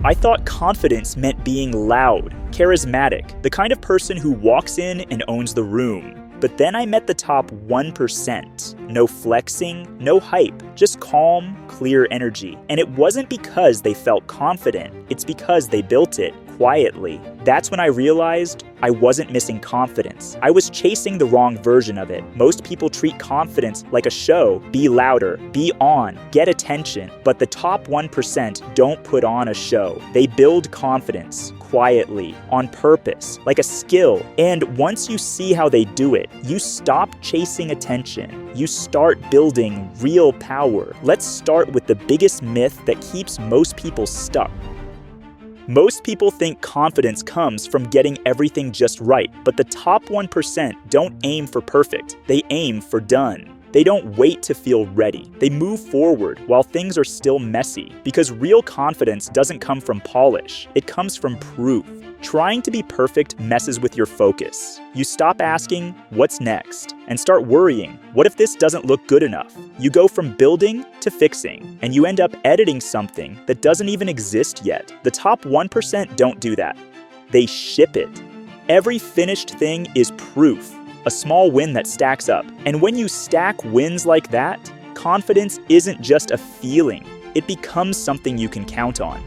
I thought confidence meant being loud, charismatic, the kind of person who walks in and owns the room. But then I met the top 1%. No flexing, no hype, just calm, clear energy. And it wasn't because they felt confident, it's because they built it quietly. That's when I realized I wasn't missing confidence. I was chasing the wrong version of it. Most people treat confidence like a show. Be louder, be on, get attention. But the top 1% don't put on a show. They build confidence quietly, on purpose, like a skill. And once you see how they do it, you stop chasing attention. You start building real power. Let's start with the biggest myth that keeps most people stuck. Most people think confidence comes from getting everything just right, but the top 1% don't aim for perfect. They aim for done. They don't wait to feel ready. They move forward while things are still messy, because real confidence doesn't come from polish. It comes from proof. Trying to be perfect messes with your focus. You stop asking, what's next? And start worrying, what if this doesn't look good enough? You go from building to fixing, and you end up editing something that doesn't even exist yet. The top 1% don't do that. They ship it. Every finished thing is proof, a small win that stacks up. And when you stack wins like that, confidence isn't just a feeling. It becomes something you can count on.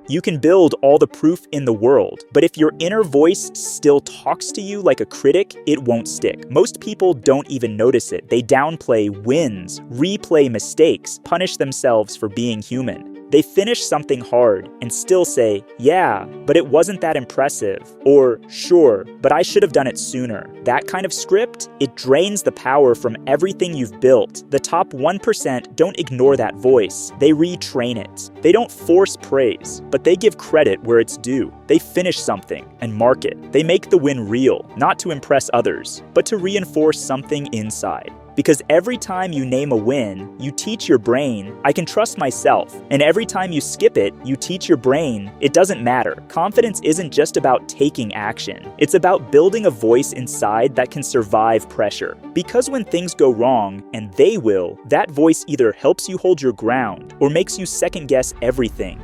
You can build all the proof in the world, but if your inner voice still talks to you like a critic, it won't stick. Most people don't even notice it. They downplay wins, replay mistakes, punish themselves for being human. They finish something hard and still say, yeah, but it wasn't that impressive, or sure, but I should have done it sooner. That kind of script, it drains the power from everything you've built. The top 1% don't ignore that voice. They retrain it. They don't force praise, but they give credit where it's due. They finish something and mark it. They make the win real, not to impress others, but to reinforce something inside. Because every time you name a win, you teach your brain, I can trust myself. And every time you skip it, you teach your brain, it doesn't matter. Confidence isn't just about taking action. It's about building a voice inside that can survive pressure. Because when things go wrong, and they will, that voice either helps you hold your ground or makes you second-guess everything.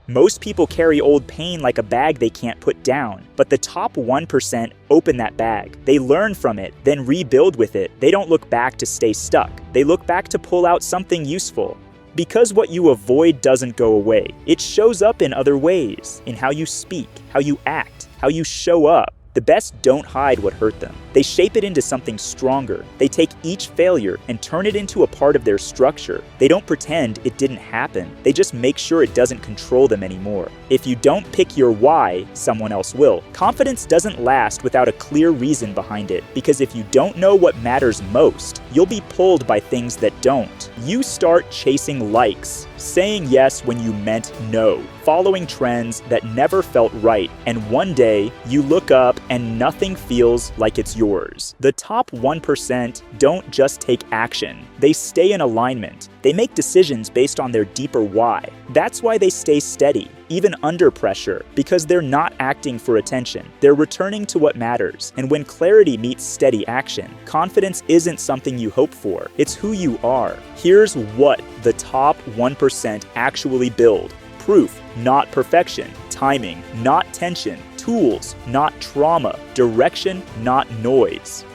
Most people carry old pain like a bag they can't put down, but the top 1% open that bag. They learn from it, then rebuild with it. They don't look back to stay stuck. They look back to pull out something useful. Because what you avoid doesn't go away. It shows up in other ways, in how you speak, how you act, how you show up. The best don't hide what hurt them. They shape it into something stronger. They take each failure and turn it into a part of their structure. They don't pretend it didn't happen. They just make sure it doesn't control them anymore. If you don't pick your why, someone else will. Confidence doesn't last without a clear reason behind it, because if you don't know what matters most, you'll be pulled by things that don't. You start chasing likes, saying yes when you meant no, following trends that never felt right, and one day you look up and nothing feels like it's yours. The top 1% don't just take action. They stay in alignment. They make decisions based on their deeper why. That's why they stay steady, even under pressure, because they're not acting for attention. They're returning to what matters. And when clarity meets steady action, confidence isn't something you hope for. It's who you are. Here's what the top 1% actually build. Proof, not perfection. Timing, not tension. Tools, not trauma. Direction, not noise.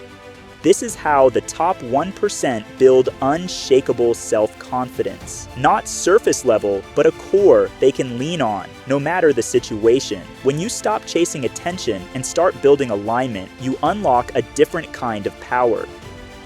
This is how the top 1% build unshakable self-confidence. Not surface level, but a core they can lean on, no matter the situation. When you stop chasing attention and start building alignment, you unlock a different kind of power.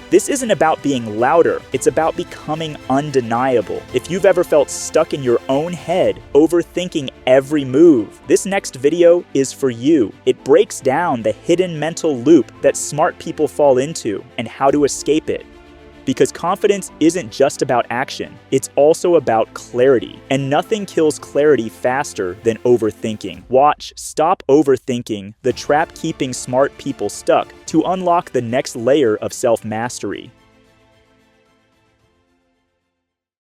This isn't about being louder, it's about becoming undeniable. If you've ever felt stuck in your own head, overthinking every move, this next video is for you. It breaks down the hidden mental loop that smart people fall into and how to escape it. Because confidence isn't just about action, it's also about clarity. And nothing kills clarity faster than overthinking. Watch Stop Overthinking, the trap keeping smart people stuck, to unlock the next layer of self-mastery.